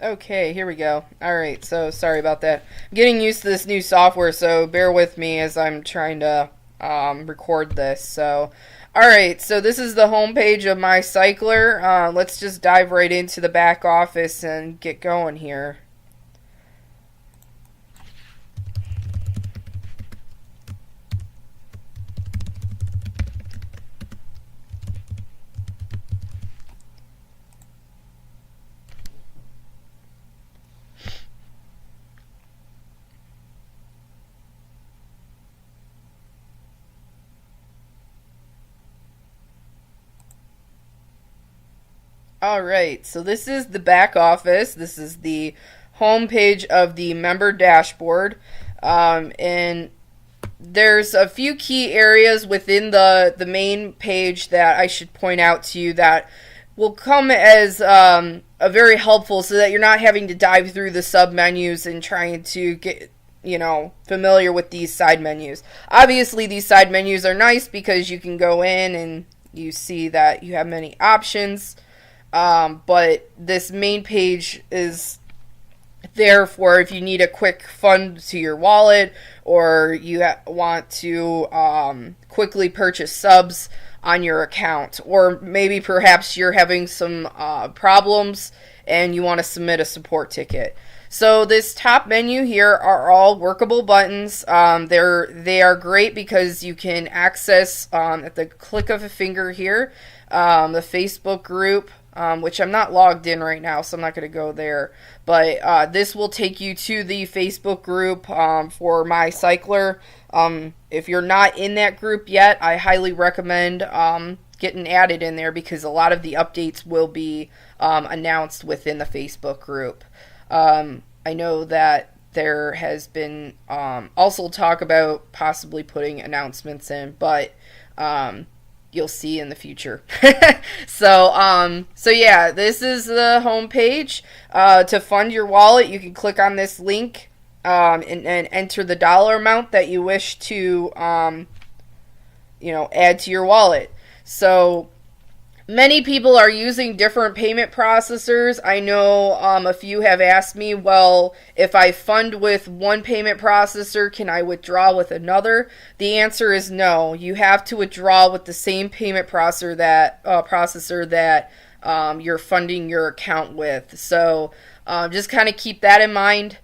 Okay, here we go. Alright, so sorry about that. I'm getting used to this new software, so bear with me as I'm trying to record this. So, alright, so this is the homepage of MyCycler. Let's just dive right into the back office and get going here. Alright, so this is the back office. This is the home page of the member dashboard. And there's a few key areas within the main page that I should point out to you that will come as a very helpful so that you're not having to dive through the sub menus and trying to get familiar with these side menus. Obviously, these side menus are nice because you can go in and you see that you have many options. But this main page is there for if you need a quick fund to your wallet or you want to quickly purchase subs on your account, or maybe perhaps you're having some problems and you want to submit a support ticket. So this top menu here are all workable buttons. They are great because you can access at the click of a finger here the Facebook group, which I'm not logged in right now, so I'm not going to go there. But this will take you to the Facebook group for MyCycler. If you're not in that group yet, I highly recommend getting added in there because a lot of the updates will be announced within the Facebook group. I know that there has been also talk about possibly putting announcements in, but you'll see in the future. So yeah, this is the home page. To fund your wallet, you can click on this link and enter the dollar amount that you wish to add to your wallet. So many people are using different payment processors. I know a few have asked me, well, if I fund with one payment processor, can I withdraw with another? The answer is no. You have to withdraw with the same payment processor that you're funding your account with. So just kind of keep that in mind.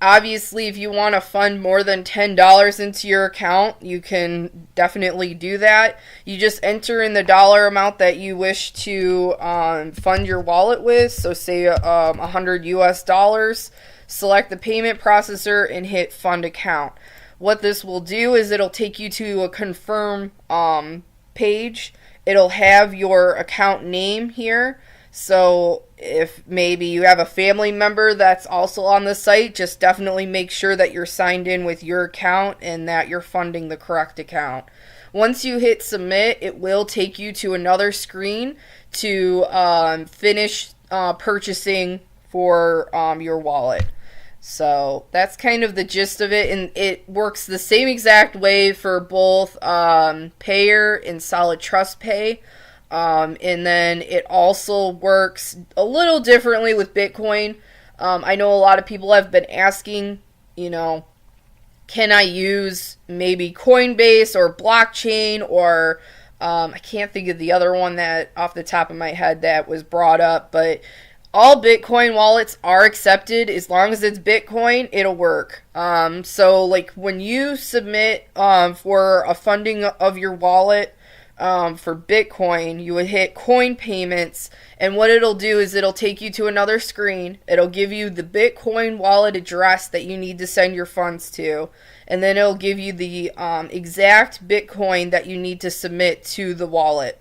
Obviously, if you want to fund more than $10 into your account, you can definitely do that. You just enter in the dollar amount that you wish to fund your wallet with. So say $100 US. Select the payment processor and hit fund account. What this will do is it'll take you to a confirm page. It'll have your account name here. So if maybe you have a family member that's also on the site, just definitely make sure that you're signed in with your account and that you're funding the correct account. Once you hit submit, it will take you to another screen to finish purchasing for your wallet. So that's kind of the gist of it, and it works the same exact way for both Payer and Solid Trust Pay. And then it also works a little differently with Bitcoin. I know a lot of people have been asking, can I use maybe Coinbase or blockchain or I can't think of the other one that off the top of my head that was brought up, but all Bitcoin wallets are accepted. As long as it's Bitcoin, it'll work. So like when you submit for a funding of your wallet, for Bitcoin, you would hit coin payments, and what it'll do is it'll take you to another screen. It'll give you the Bitcoin wallet address that you need to send your funds to, and then it'll give you the exact Bitcoin that you need to submit to the wallet.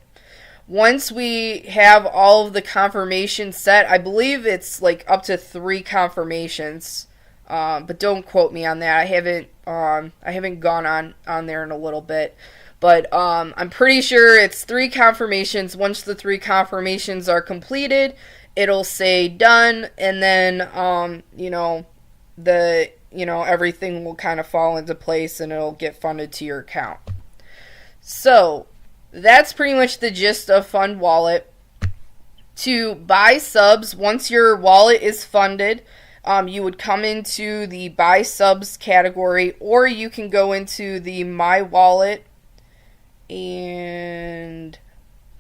Once we have all of the confirmations set, I believe it's like up to 3 confirmations, but don't quote me on that. I haven't gone on there in a little bit. But I'm pretty sure it's 3 confirmations. Once the 3 confirmations are completed, it'll say done, and then everything will kind of fall into place and it'll get funded to your account. So that's pretty much the gist of Fund Wallet. To buy subs, once your wallet is funded, you would come into the buy subs category, or you can go into the My Wallet, and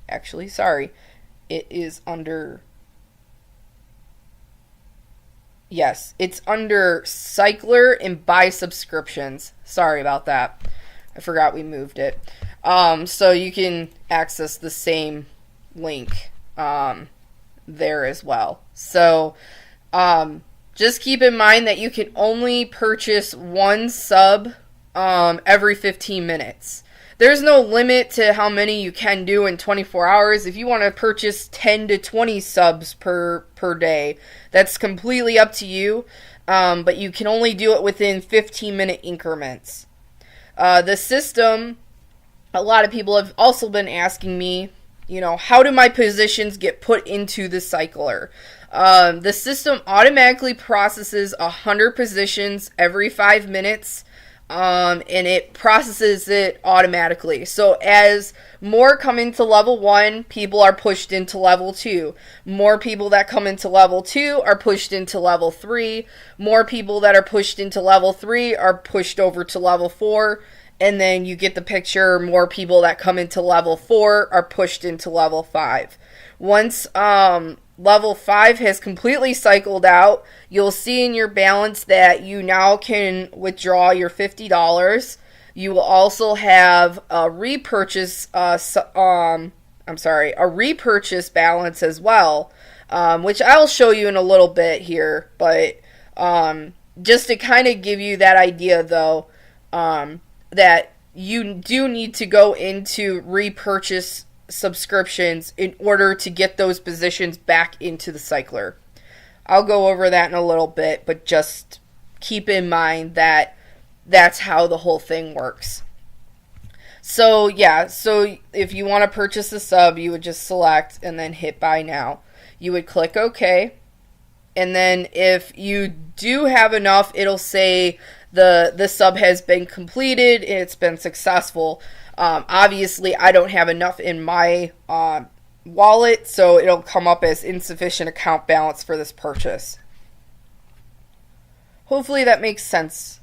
actually, sorry, it is under, yes, it's under Cycler and buy subscriptions. Sorry about that. I forgot we moved it. So you can access the same link there as well. So just keep in mind that you can only purchase one sub every 15 minutes. There's no limit to how many you can do in 24 hours. If you want to purchase 10 to 20 subs per day, that's completely up to you. But you can only do it within 15-minute increments. The system, a lot of people have also been asking me, how do my positions get put into the cycler? The system automatically processes 100 positions every 5 minutes, and it processes it automatically. So as more come into level 1, people are pushed into level 2. More people that come into level 2 are pushed into level 3. More people that are pushed into level 3 are pushed over to level 4. And then you get the picture, more people that come into level 4 are pushed into level 5. Once level 5 has completely cycled out, you'll see in your balance that you now can withdraw your $50. You will also have a repurchase a repurchase balance as well, which I'll show you in a little bit here, but just to kind of give you that idea though, that you do need to go into repurchase subscriptions in order to get those positions back into the cycler. I'll go over that in a little bit, but just keep in mind that that's how the whole thing works. So yeah, so if you want to purchase a sub, you would just select and then hit buy now. You would click OK, and then if you do have enough, it'll say the sub has been completed, it's been successful. Obviously, I don't have enough in my wallet, so it'll come up as insufficient account balance for this purchase. Hopefully that makes sense.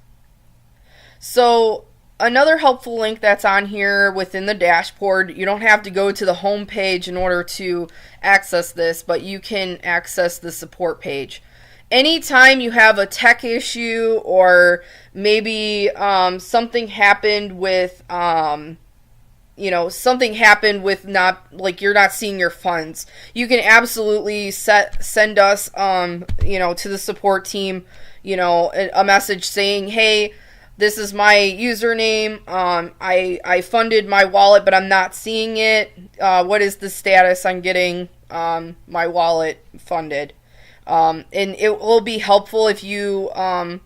So another helpful link that's on here within the dashboard, you don't have to go to the home page in order to access this, but you can access the support page. Anytime you have a tech issue, or maybe something happened with not, like, you're not seeing your funds, you can absolutely send us to the support team a message saying, hey, this is my username, I funded my wallet but I'm not seeing it, what is the status on getting my wallet funded? And it will be helpful if you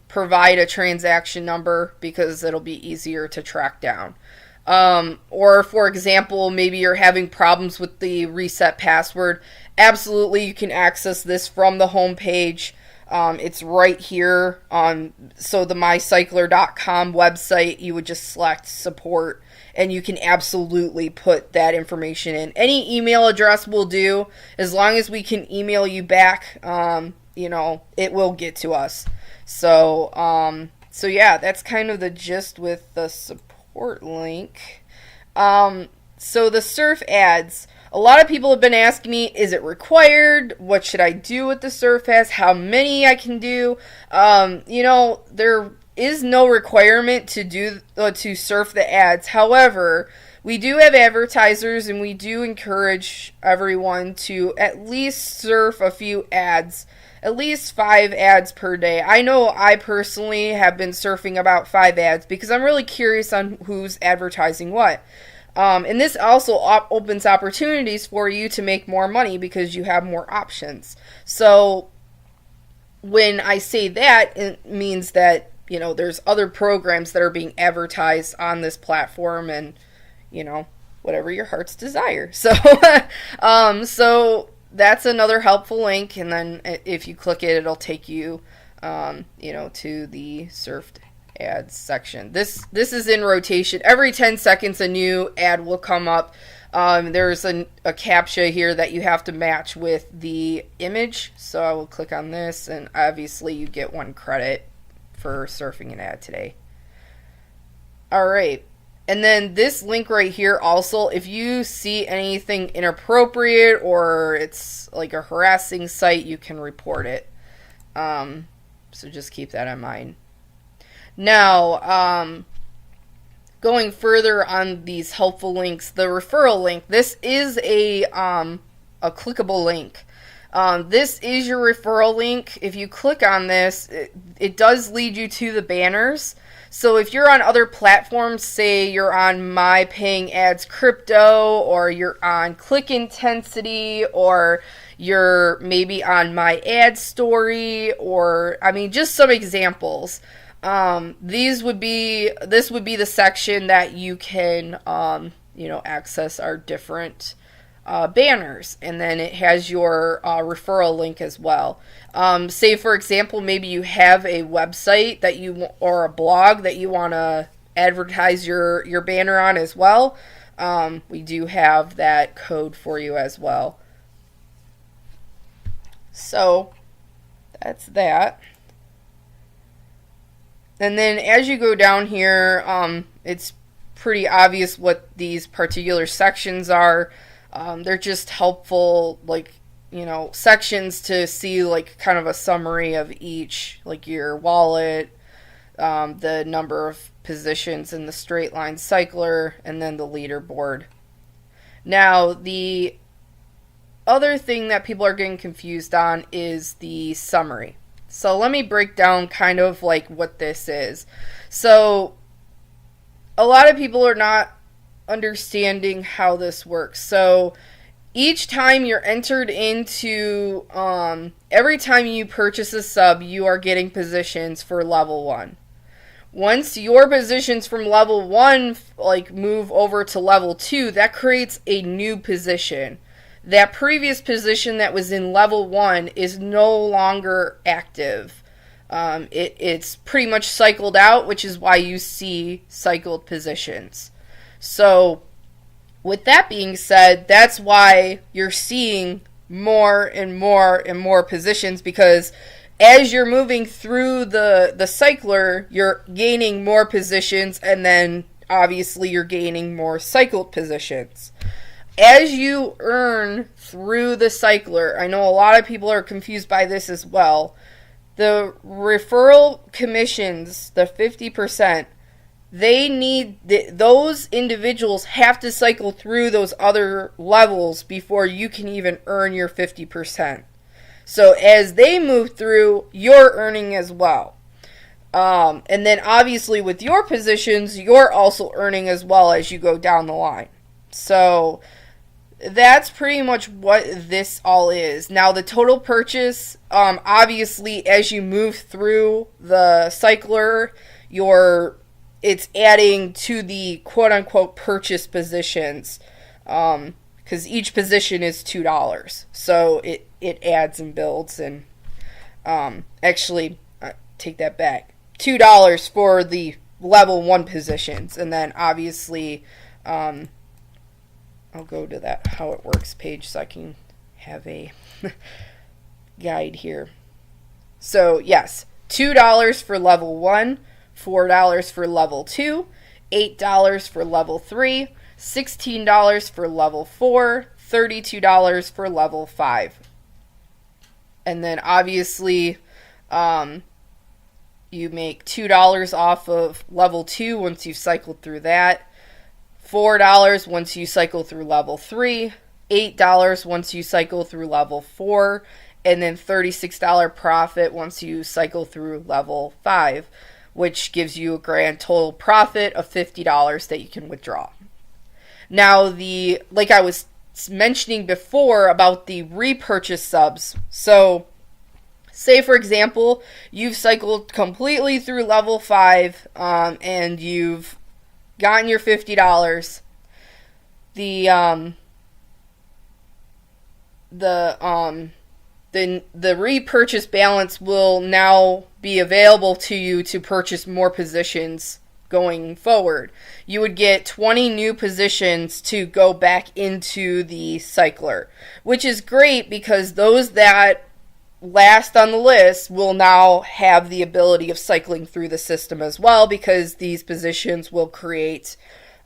provide a transaction number, because it'll be easier to track down. Or, for example, maybe you're having problems with the reset password. Absolutely, you can access this from the home page. It's right here on, so the MyCycler.com website, you would just select support, and you can absolutely put that information in. Any email address will do, as long as we can email you back, it will get to us. So yeah, that's kind of the gist with the support link. So the surf ads, a lot of people have been asking me, is it required? What should I do with the surf ads? How many I can do? There is no requirement to surf the ads. However, we do have advertisers, and we do encourage everyone to at least surf a few ads, at least 5 ads per day. I know I personally have been surfing about 5 ads because I'm really curious on who's advertising what. And this also opens opportunities for you to make more money because you have more options. So when I say that, it means that there's other programs that are being advertised on this platform, and whatever your heart's desire. So so that's another helpful link, and then if you click it, it'll take you to the surfed ads section. This is in rotation. Every 10 seconds a new ad will come up. There's a CAPTCHA here that you have to match with the image. So I will click on this, and obviously you get 1 credit for surfing an ad today. Alright, and then this link right here also, if you see anything inappropriate or it's like a harassing site, you can report it. So just keep that in mind. Now, going further on these helpful links, the referral link, this is a clickable link. This is your referral link. If you click on this, it does lead you to the banners. So if you're on other platforms, say you're on My Paying Ads Crypto, or you're on Click Intensity, or you're maybe on My Ad Story, or I mean just some examples. This would be the section that you can access our different banners, and then it has your referral link as well. Say for example, maybe you have a website that or a blog that you want to advertise your banner on as well. We do have that code for you as well. So that's that. And then as you go down here, it's pretty obvious what these particular sections are. They're just helpful, sections to see, kind of a summary of each, like your wallet, the number of positions in the straight line cycler, and then the leaderboard. Now, the other thing that people are getting confused on is the summary. So let me break down kind of like what this is. So a lot of people are not understanding how this works. So each time you're entered into, every time you purchase a sub, you are getting positions for level 1. Once your positions from level 1 move over to level 2, that creates a new position. That previous position that was in level 1 is no longer active. It's pretty much cycled out, which is why you see cycled positions. So, with that being said, that's why you're seeing more and more and more positions, because as you're moving through the cycler, you're gaining more positions, and then obviously you're gaining more cycled positions. As you earn through the cycler, I know a lot of people are confused by this as well. The referral commissions, the 50%, those individuals have to cycle through those other levels before you can even earn your 50%. So as they move through, you're earning as well. And then obviously with your positions, you're also earning as well as you go down the line. So that's pretty much what this all is. Now the total purchase, obviously as you move through the cycler, it's adding to the quote-unquote purchase positions, because each position is $2. So it adds and builds, and actually, take that back. $2 for the level 1 positions, and then obviously, I'll go to that how it works page so I can have a guide here. So yes, $2 for level 1, $4 for level 2, $8 for level 3, $16 for level 4, $32 for level 5. And then obviously you make $2 off of level 2 once you've cycled through that, $4 once you cycle through level 3, $8 once you cycle through level 4, and then $36 profit once you cycle through level 5, which gives you a grand total profit of $50 that you can withdraw. Now, like I was mentioning before about the repurchase subs. So, say for example, you've cycled completely through level 5, and you've gotten your $50. The repurchase balance will now be available to you to purchase more positions going forward. You would get 20 new positions to go back into the cycler, which is great because those that last on the list will now have the ability of cycling through the system as well, because these positions will create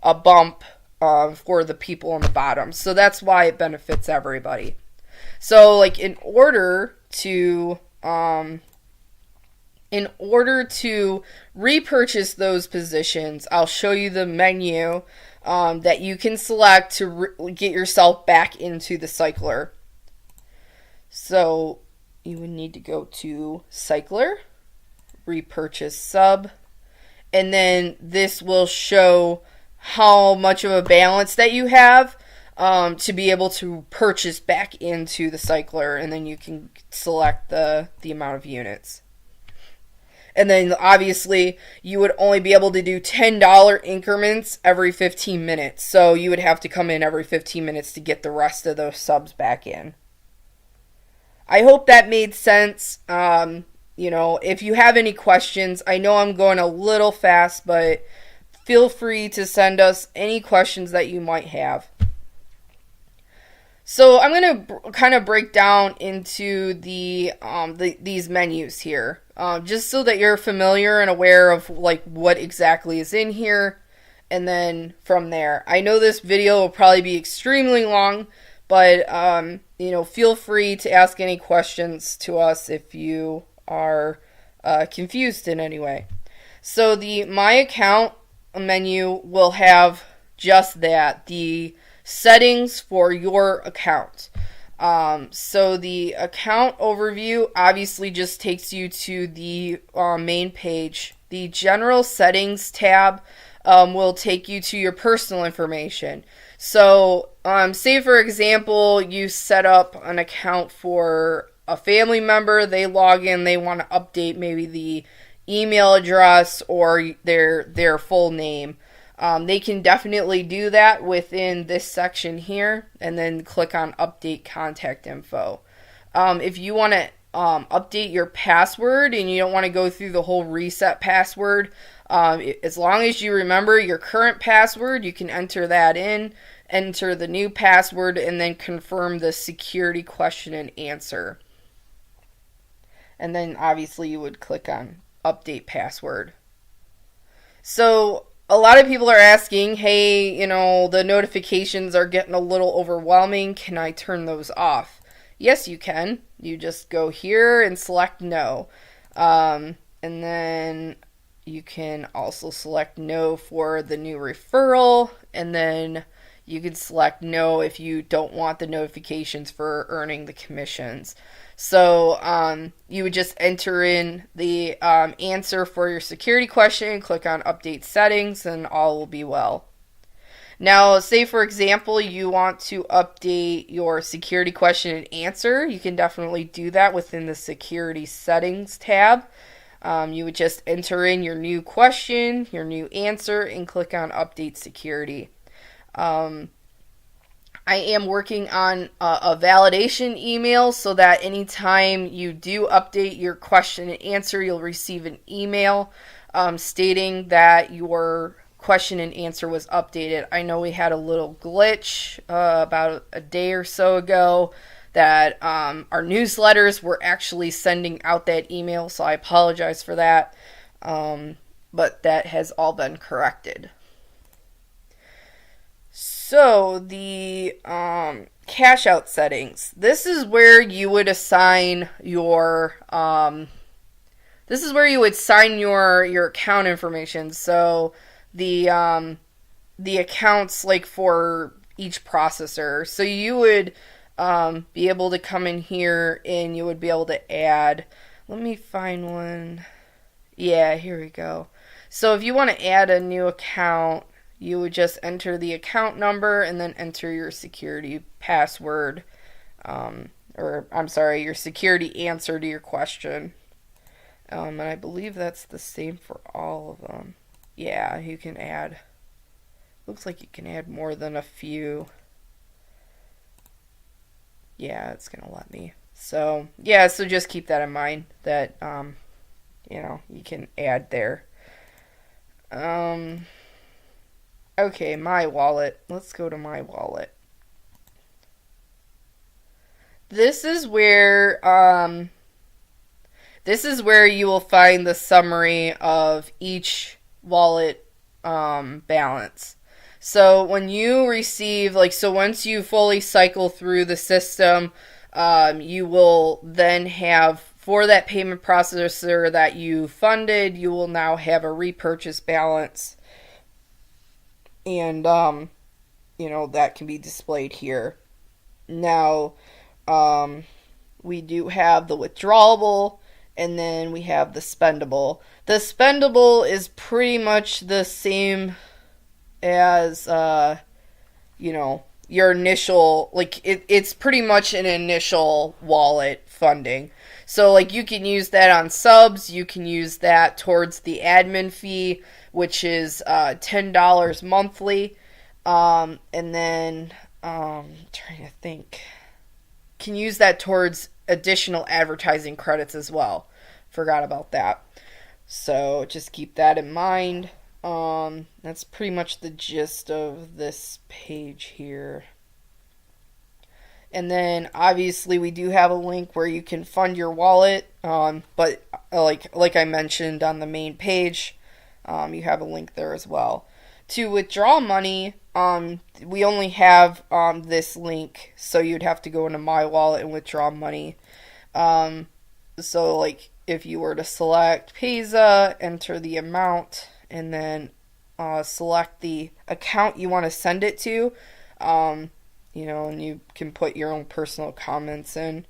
a bump for the people on the bottom. So that's why it benefits everybody. So like in order to repurchase those positions, I'll show you the menu that you can select to get yourself back into the cycler. So you would need to go to Cycler, repurchase sub, and then this will show how much of a balance that you have to be able to purchase back into the cycler, and then you can select the amount of units. And then obviously you would only be able to do $10 increments every 15 minutes. So you would have to come in every 15 minutes to get the rest of those subs back in. I hope that made sense. If you have any questions, I know I'm going a little fast, but feel free to send us any questions that you might have. So I'm going to kind of break down into these menus here, just so that you're familiar and aware of like what exactly is in here, and then from there. I know this video will probably be extremely long, but feel free to ask any questions to us if you are confused in any way. So the My Account menu will have just that, the settings for your account. So the account overview obviously just takes you to the main page. The general settings tab will take you to your personal information. So say for example you set up an account for a family member, they log in, they want to update maybe the email address or their full name. They can definitely do that within this section here, and then click on Update Contact Info. If you want to update your password and you don't want to go through the whole reset password, as long as you remember your current password, you can enter that in, enter the new password, and then confirm the security question and answer. And then obviously you would click on Update Password. So a lot of people are asking, hey, the notifications are getting a little overwhelming. Can I turn those off? Yes, you can. You just go here and select no. And then you can also select no for the new referral. And then you can select no if you don't want the notifications for earning the commissions. So you would just enter in the answer for your security question, click on Update Settings, and all will be well. Now, say for example, you want to update your security question and answer. You can definitely do that within the Security Settings tab. You would just enter in your new question, your new answer, and click on Update Security. I am working on a validation email so that anytime you do update your question and answer, you'll receive an email stating that your question and answer was updated. I know we had a little glitch about a day or so ago that our newsletters were actually sending out that email, so I apologize for that, but that has all been corrected. So the cash out settings. This is where you would assign your your account information. So the accounts like for each processor. So you would be able to come in here and you would be able to add. Let me find one. Yeah, here we go. So if you want to add a new account, you would just enter the account number and then enter your security password, your security answer to your question. And I believe that's the same for all of them. Yeah, you can add, looks like you can add more than a few. Yeah, it's going to let me. So, yeah, so just keep that in mind that, you can add there. Um, okay, my wallet. Let's go to my wallet. This is where you will find the summary of each wallet balance. So when you receive, so once you fully cycle through the system, you will then have, for that payment processor that you funded, you will now have a repurchase balance. And, that can be displayed here. Now, we do have the withdrawable, and then we have the spendable. The spendable is pretty much the same as, your initial, it's pretty much an initial wallet funding. So, you can use that on subs, you can use that towards the admin fee, which is $10 monthly, and then, trying to think, can use that towards additional advertising credits as well. Forgot about that. So just keep that in mind. That's pretty much the gist of this page here. And then obviously we do have a link where you can fund your wallet. But like I mentioned on the main page, you have a link there as well. To withdraw money, we only have this link, so you'd have to go into My Wallet and withdraw money. So if you were to select Payza, enter the amount, and then select the account you want to send it to, and you can put your own personal comments in.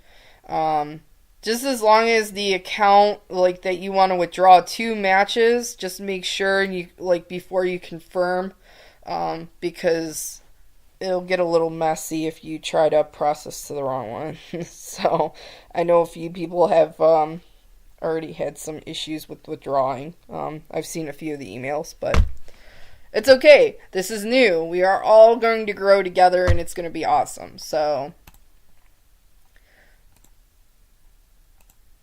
Just as long as the account that you want to withdraw to matches, just make sure you before you confirm, because it'll get a little messy if you try to process to the wrong one. So I know a few people have already had some issues with withdrawing. I've seen a few of the emails, but it's okay. This is new. We are all going to grow together, and it's going to be awesome. So.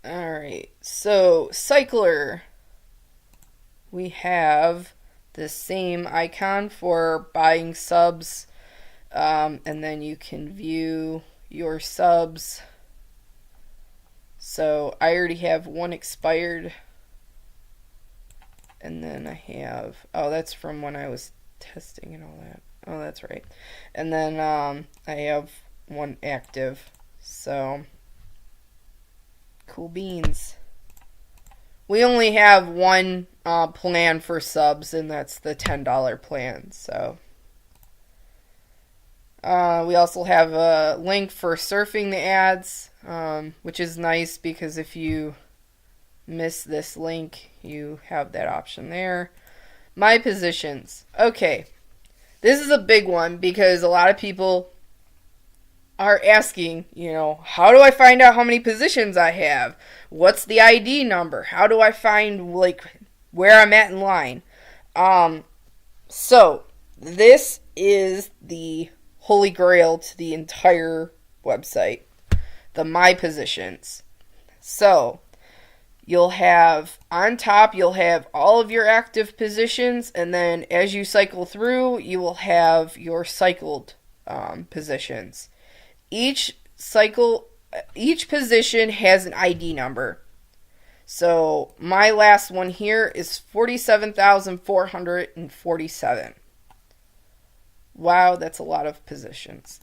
Alright, so Cycler, we have the same icon for buying subs, and then you can view your subs. So I already have one expired, and then I have, that's from when I was testing and all that. Oh, that's right. And then I have one active, so cool beans. We only have one plan for subs, and that's the $10 plan. So we also have a link for surfing the ads, which is nice because if you miss this link, you have that option there. My positions. Okay, this is a big one because a lot of people are asking, how do I find out how many positions I have? What's the ID number? How do I find, where I'm at in line? So, this is the holy grail to the entire website. The My Positions. So, you'll have, on top, you'll have all of your active positions, and then as you cycle through, you will have your cycled positions. Each position has an ID number. So my last one here is 47,447. Wow, that's a lot of positions.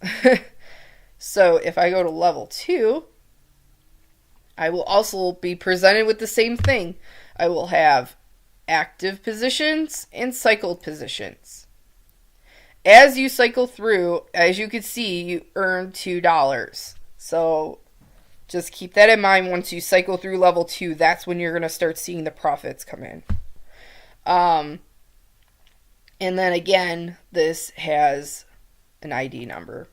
So if I go to level 2, I will also be presented with the same thing. I will have active positions and cycled positions. As you cycle through, as you can see, you earn $2. So just keep that in mind. Once you cycle through level 2, that's when you're going to start seeing the profits come in. And then again, this has an ID number.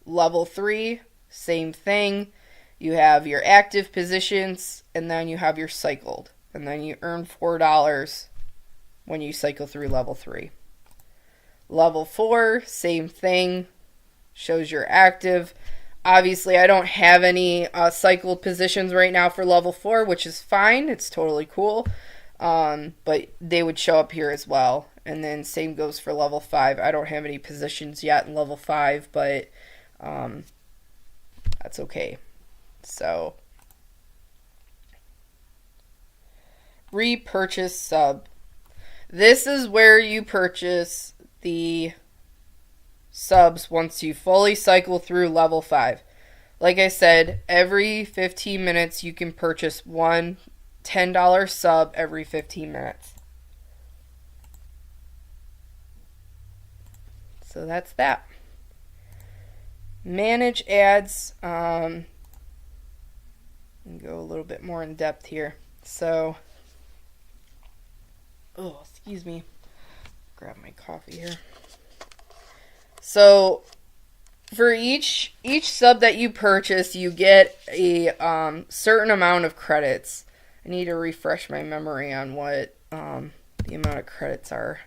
Level 3, same thing. You have your active positions, and then you have your cycled. And then you earn $4 when you cycle through level 3. Level 4, same thing, shows you're active. Obviously, I don't have any cycled positions right now for level 4, which is fine. It's totally cool. But they would show up here as well. And then same goes for level 5. I don't have any positions yet in level 5, but that's okay. So, repurchase sub. This is where you purchase the subs once you fully cycle through level 5. Like I said, every 15 minutes you can purchase one $10 sub every 15 minutes. So that's that. Manage ads. Go a little bit more in depth here. So, oh, excuse me. Grab my coffee here. So, for each sub that you purchase, you get a certain amount of credits. I need to refresh my memory on what the amount of credits are.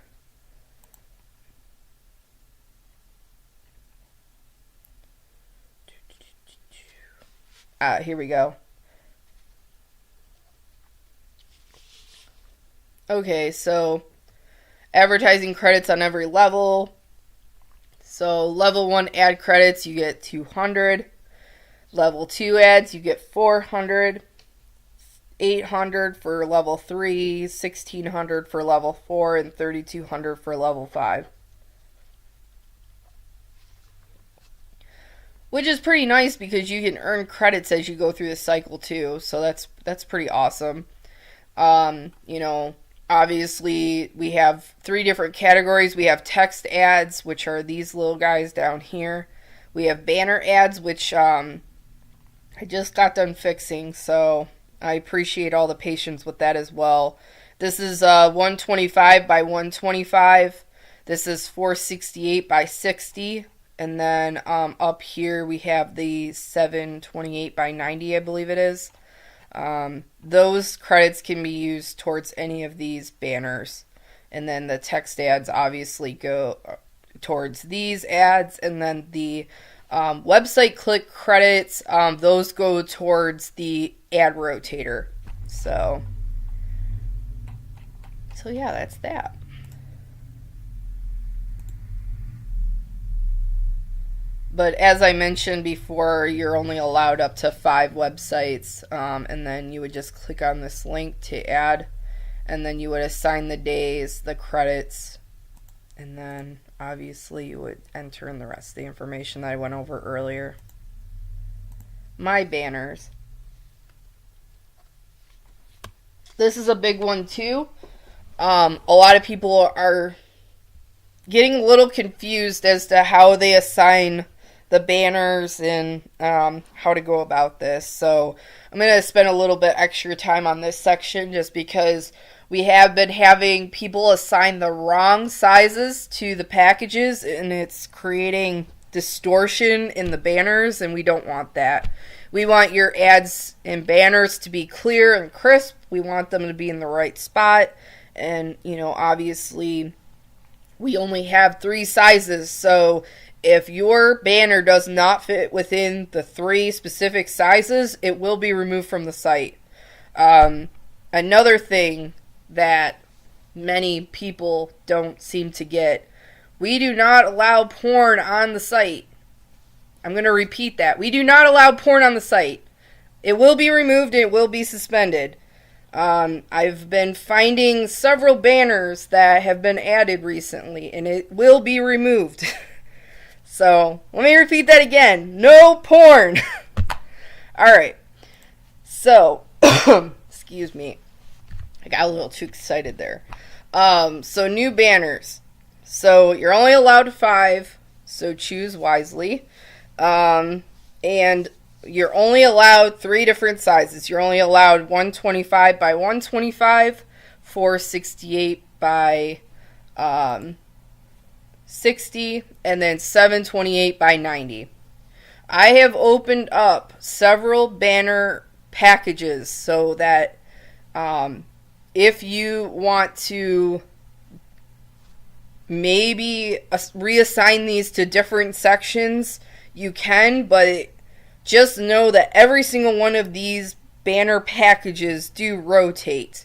Here we go. Okay, so advertising credits on every level. So level 1 ad credits, you get 200. Level 2 ads, you get 400. 800 for level 3, 1600 for level 4, and 3200 for level 5. Which is pretty nice because you can earn credits as you go through the cycle too, so that's pretty awesome. You know, obviously we have 3 different categories. We have text ads, which are these little guys down here. We have banner ads, which I just got done fixing, so I appreciate all the patience with that as well. This is 125 by 125. This is 468 by 60. And then up here we have the 728 by 90, I believe it is. Those credits can be used towards any of these banners. And then the text ads obviously go towards these ads. And then the website click credits, those go towards the ad rotator. So yeah, that's that. But as I mentioned before, you're only allowed up to 5 websites, and then you would just click on this link to add, and then you would assign the days, the credits, and then obviously you would enter in the rest of the information that I went over earlier. My banners. This is a big one too. A lot of people are getting a little confused as to how they assign the banners and how to go about this. So I'm going to spend a little bit extra time on this section just because we have been having people assign the wrong sizes to the packages, and it's creating distortion in the banners, and we don't want that. We want your ads and banners to be clear and crisp. We want them to be in the right spot. And, you know, obviously we only have 3 sizes, so if your banner does not fit within the 3 specific sizes, it will be removed from the site. Another thing that many people don't seem to get, we do not allow porn on the site. I'm going to repeat that. We do not allow porn on the site. It will be removed and it will be suspended. I've been finding several banners that have been added recently, and it will be removed. So, let me repeat that again. No porn! Alright. So, excuse me. I got a little too excited there. So new banners. So, you're only allowed 5, so choose wisely. And you're only allowed 3 different sizes. You're only allowed 125 by 125, 468 by 60, and then 728 by 90. I have opened up several banner packages so that if you want to maybe reassign these to different sections, you can, but just know that every single one of these banner packages do rotate.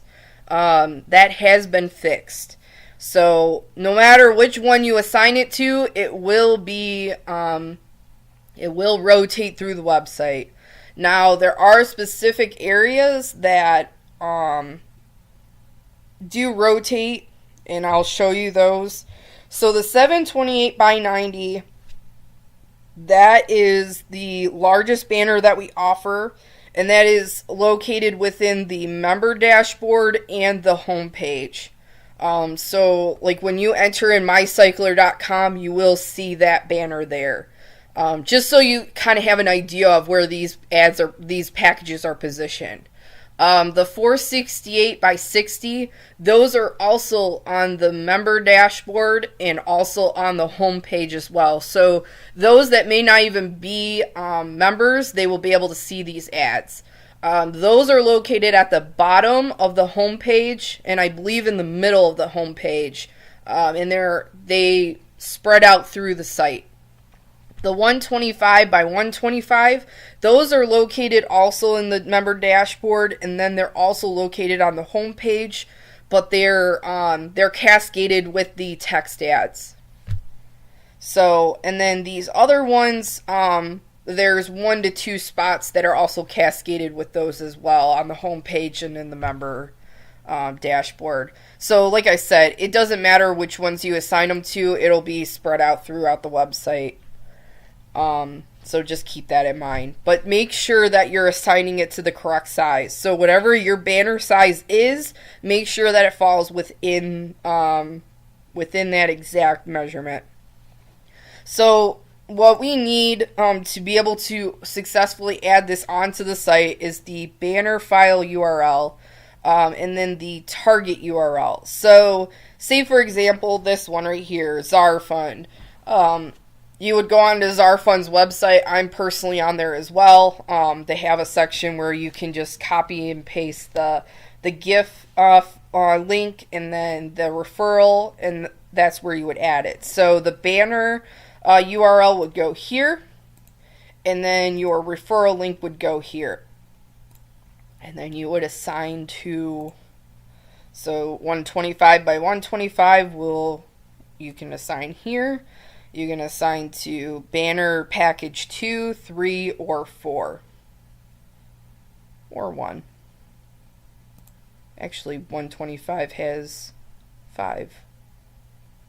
that has been fixed. So no matter which one you assign it to, it will rotate through the website. Now, there are specific areas that do rotate, and I'll show you those. So the 728 by 90, that is the largest banner that we offer, and that is located within the member dashboard and the home page. So like when you enter in MyCycler.com, you will see that banner there. Just so you kind of have an idea of where these packages are positioned. The 468 by 60, those are also on the member dashboard and also on the home page as well. So those that may not even be members, they will be able to see these ads. Those are located at the bottom of the home page, and I believe in the middle of the home page. And they spread out through the site. The 125 by 125, those are located also in the member dashboard, and then they're also located on the home page, but they're cascaded with the text ads. So, and then these other ones, there's 1 to 2 spots that are also cascaded with those as well on the home page and in the member dashboard. So, like I said, it doesn't matter which ones you assign them to; it'll be spread out throughout the website. So just keep that in mind. But make sure that you're assigning it to the correct size. So whatever your banner size is, make sure that it falls within that exact measurement. So what we need to be able to successfully add this onto the site is the banner file URL and then the target URL. So say for example this one right here, Zarfund. You would go on to Zarfund's website. I'm personally on there as well. They have a section where you can just copy and paste the GIF link and then the referral, and that's where you would add it. So the banner URL would go here, and then your referral link would go here. And then you would assign to, so 125 by 125 you can assign here. You can assign to banner package 2, 3, or 4. Or 1. Actually, 125 has 5.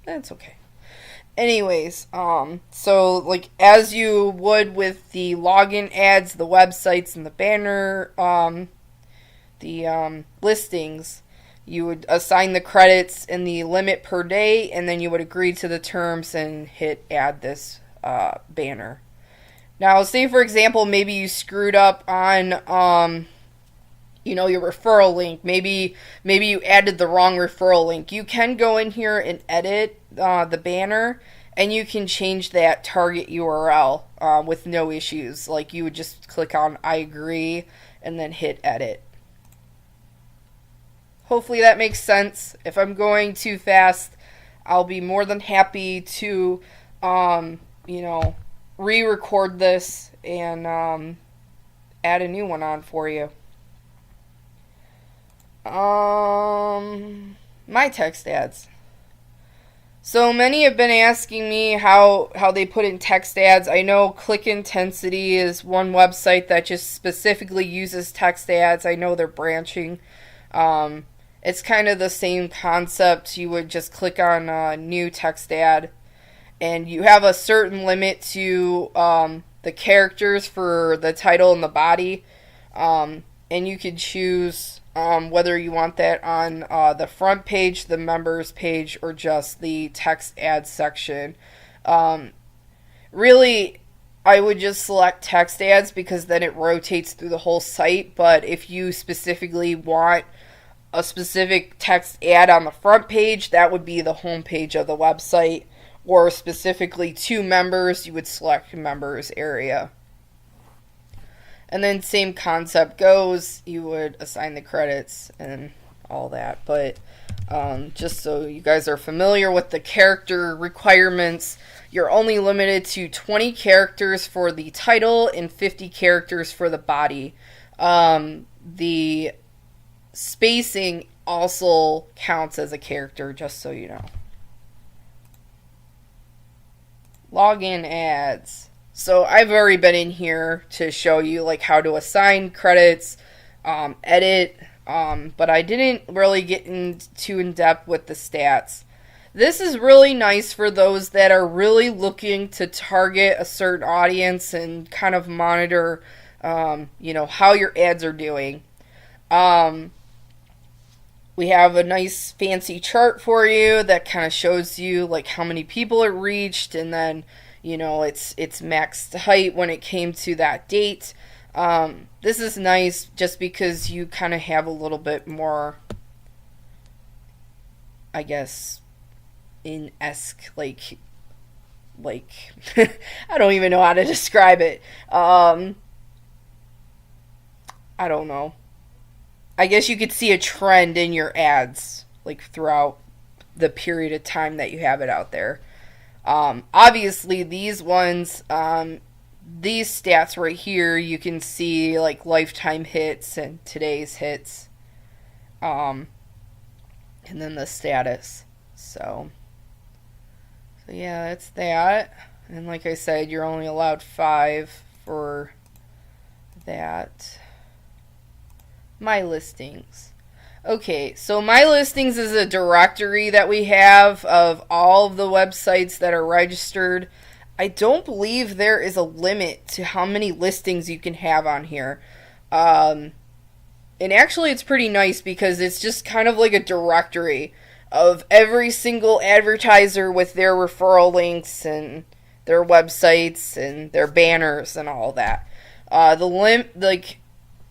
That's okay. Anyways, so like as you would with the login ads, the websites, and the banner, listings, you would assign the credits and the limit per day, and then you would agree to the terms and hit add this banner. Now, say for example, maybe you screwed up on your referral link. Maybe you added the wrong referral link. You can go in here and edit the banner, and you can change that target URL with no issues. Like you would just click on I agree and then hit edit. Hopefully that makes sense. If I'm going too fast, I'll be more than happy to, re-record this and add a new one on for you. My text ads. So many have been asking me how they put in text ads. I know Click Intensity is one website that just specifically uses text ads. I know they're branching. It's kind of the same concept. You would just click on a new text ad, and you have a certain limit to the characters for the title and the body, and you can choose whether you want that on the front page, the members page, or just the text ad section. Really, I would just select text ads because then it rotates through the whole site. But if you specifically want a specific text ad on the front page, that would be the home page of the website, or specifically to members, you would select members area. And then same concept goes, you would assign the credits and all that. But just so you guys are familiar with the character requirements, you're only limited to 20 characters for the title and 50 characters for the body. The spacing also counts as a character, just so you know. Login ads. So I've already been in here to show you like how to assign credits, edit, but I didn't really get too in depth with the stats. This is really nice for those that are really looking to target a certain audience and kind of monitor, how your ads are doing. We have a nice fancy chart for you that kind of shows you like how many people it reached, and then its max height when it came to that date. This is nice just because you kind of have a little bit more, I guess, in-esque, like I don't even know how to describe it. I don't know. I guess you could see a trend in your ads, like throughout the period of time that you have it out there. Obviously, these ones, these stats right here, you can see like lifetime hits and today's hits, and then the status. So yeah, that's that. And like I said, you're only allowed 5 for that. My listings. Okay, so My Listings is a directory that we have of all of the websites that are registered. I don't believe there is a limit to how many listings you can have on here. And actually it's pretty nice because it's just kind of like a directory of every single advertiser with their referral links and their websites and their banners and all that.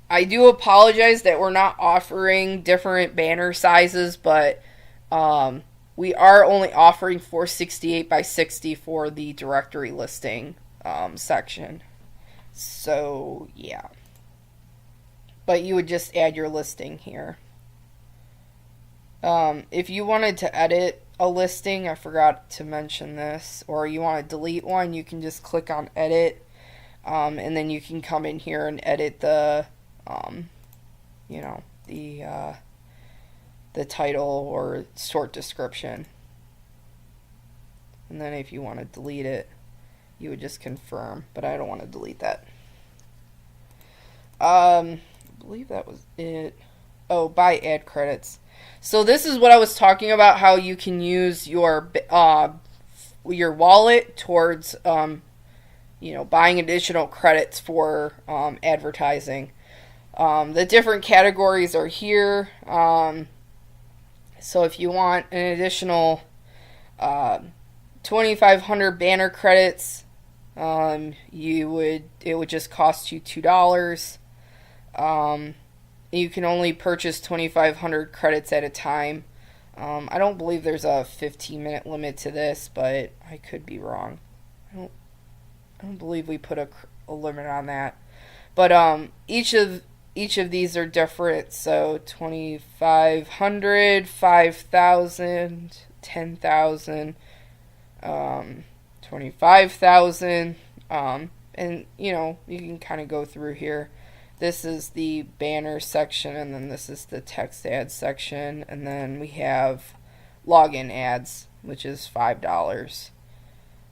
I do apologize that we're not offering different banner sizes, but we are only offering 468 by 60 for the directory listing section. So, yeah. But you would just add your listing here. If you wanted to edit a listing, I forgot to mention this, or you want to delete one, you can just click on edit, and then you can come in here and edit the the title or short description. And then if you want to delete it, you would just confirm, but I don't want to delete that. I believe that was it. Oh, buy ad credits. So this is what I was talking about, how you can use your wallet towards buying additional credits for advertising. The different categories are here. So if you want an additional 2,500 banner credits, it would just cost you $2. You can only purchase 2,500 credits at a time. I don't believe there's a 15-minute limit to this, but I could be wrong. I don't believe we put a limit on that. But each of these are different. So 2,500, 5,000, 10,000, 25,000, and you can kind of go through here. This is the banner section, and then this is the text ads section, and then we have login ads, which is $5.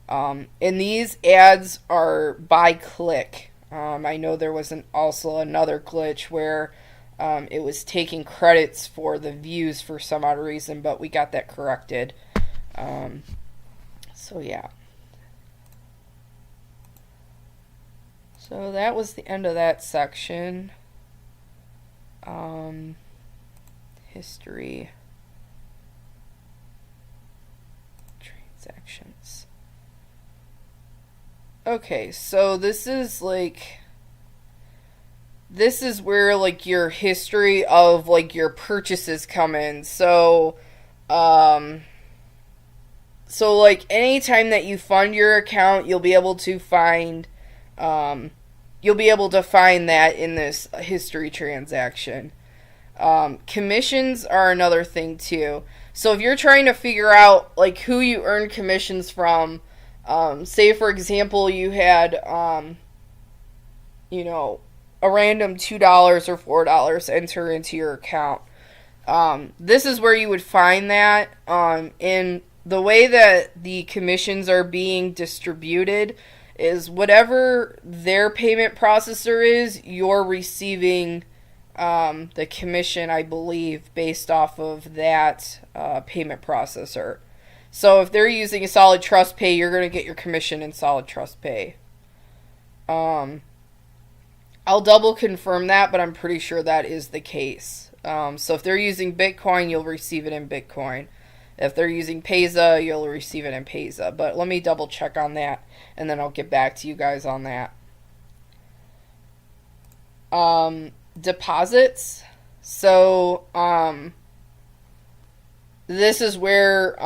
And these ads are by click. I know there was also another glitch where it was taking credits for the views for some odd reason, but we got that corrected. So yeah. So that was the end of that section. History. Transactions. Okay, so this is where like your history of like your purchases come in. So like anytime that you fund your account, you'll be able to find that in this history transaction. Commissions are another thing too. So if you're trying to figure out like who you earn commissions from, say for example you had a random $2 or $4 enter into your account. This is where you would find that. And the way that the commissions are being distributed is whatever their payment processor is, you're receiving the commission, I believe, based off of that payment processor. So if they're using a Solid Trust Pay, you're going to get your commission in Solid Trust Pay. I'll double confirm that, but I'm pretty sure that is the case. So if they're using Bitcoin, you'll receive it in Bitcoin. If they're using Payza, you'll receive it in Payza. But let me double check on that, and then I'll get back to you guys on that. Deposits. So, this is where,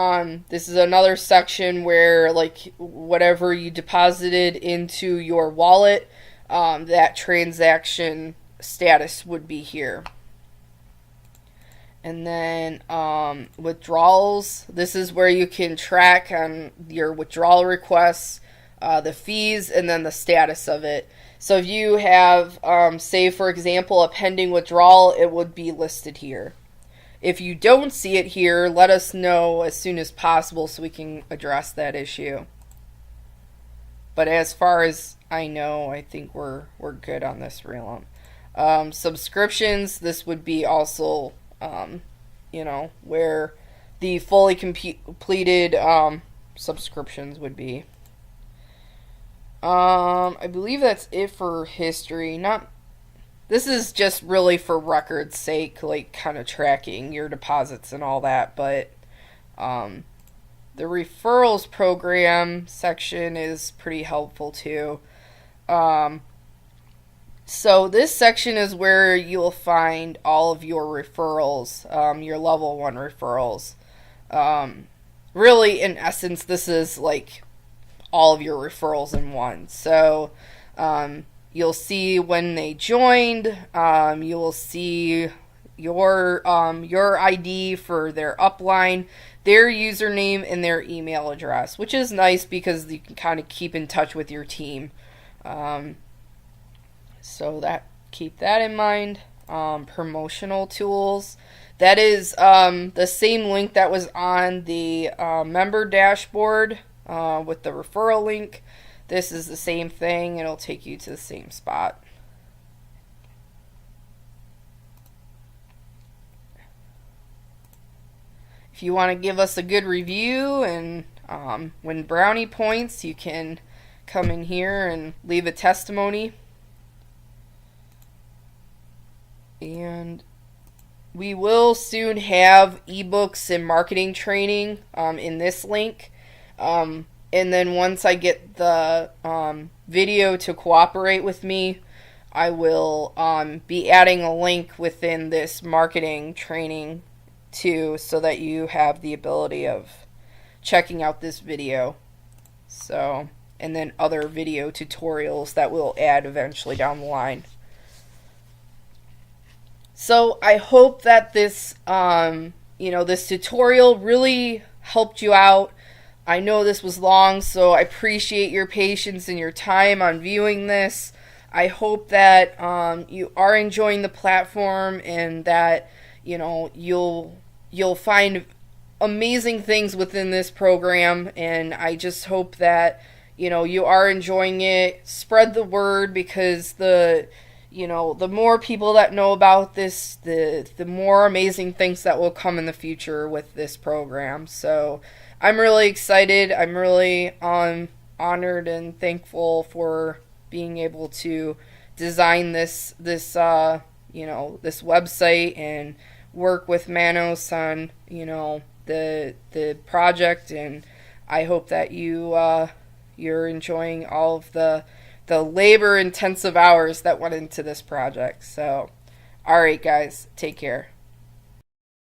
this is another section where, like, whatever you deposited into your wallet, that transaction status would be here. And then withdrawals, this is where you can track on your withdrawal requests, the fees, and then the status of it. So if you have, say for example, a pending withdrawal, it would be listed here. If you don't see it here, let us know as soon as possible so we can address that issue. But as far as I know, I think we're good on this realm. Subscriptions, this would be also where the fully completed subscriptions would be. I believe that's it for history. This is just really for record's sake, like kind of tracking your deposits and all that, but the referrals program section is pretty helpful too. So this section is where you'll find all of your referrals, your level 1 referrals. Really, in essence, this is like all of your referrals in one. So you'll see when they joined. You will see your ID for their upline, their username, and their email address, which is nice because you can kind of keep in touch with your team. So keep that in mind. Promotional tools. That is the same link that was on the member dashboard with the referral link. This is the same thing. It'll take you to the same spot. If you want to give us a good review and win brownie points, you can come in here and leave a testimony. And we will soon have ebooks and marketing training in this link. And then once I get the video to cooperate with me, I will be adding a link within this marketing training too, so that you have the ability of checking out this video. So, and then other video tutorials that we'll add eventually down the line. So I hope that this, this tutorial really helped you out. I know this was long, so I appreciate your patience and your time on viewing this. I hope that you are enjoying the platform and that you'll find amazing things within this program. And I just hope that you are enjoying it. Spread the word, because the more people that know about this, the more amazing things that will come in the future with this program. So I'm really excited. I'm really honored and thankful for being able to design this website and work with Manos on the project. And I hope that you're enjoying all of the labor-intensive hours that went into this project. So, all right, guys, take care.